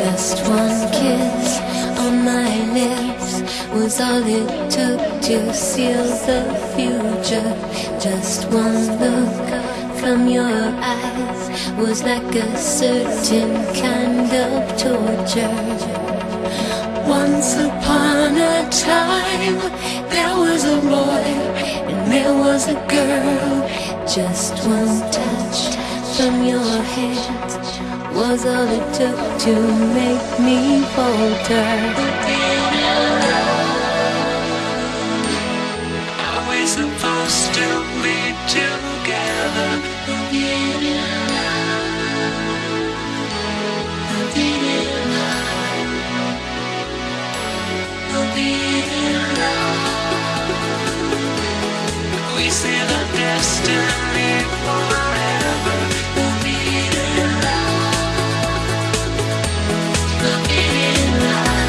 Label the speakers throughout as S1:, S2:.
S1: Just one kiss on my lips was all it took to seal the future. Just one look from your eyes was like a certain kind of torture. Once upon a time, there was a boy and there was a girl. Just one touch from your hand was all it took to make me falter. Are we supposed to be together? We see the destiny forever. We'll be in love. We'll be in love.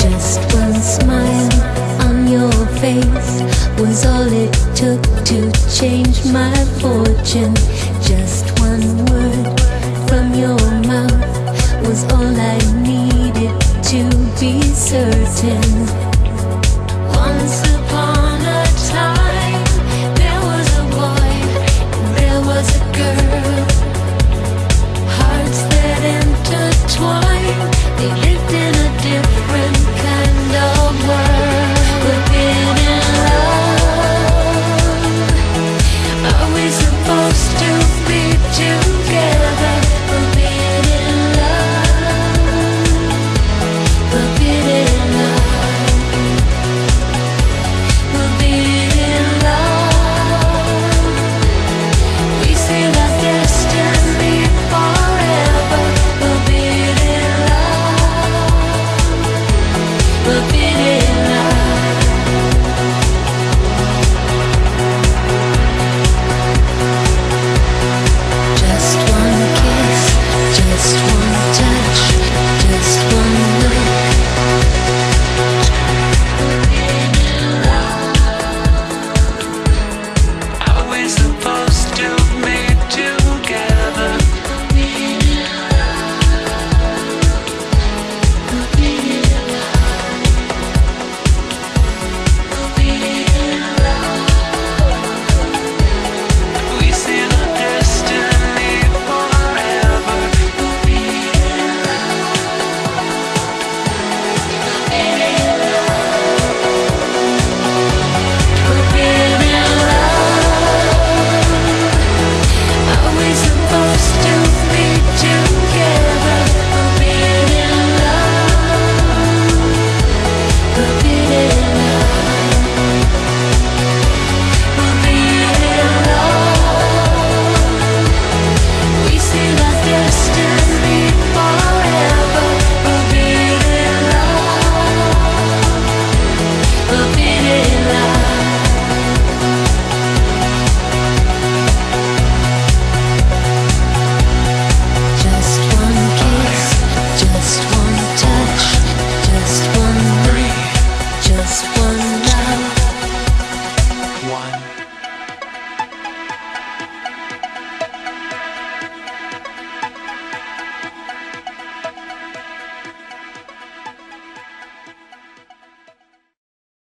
S1: Just one smile on your face was all it took to change my fortune. Just one word from your mouth was all I needed to be certain.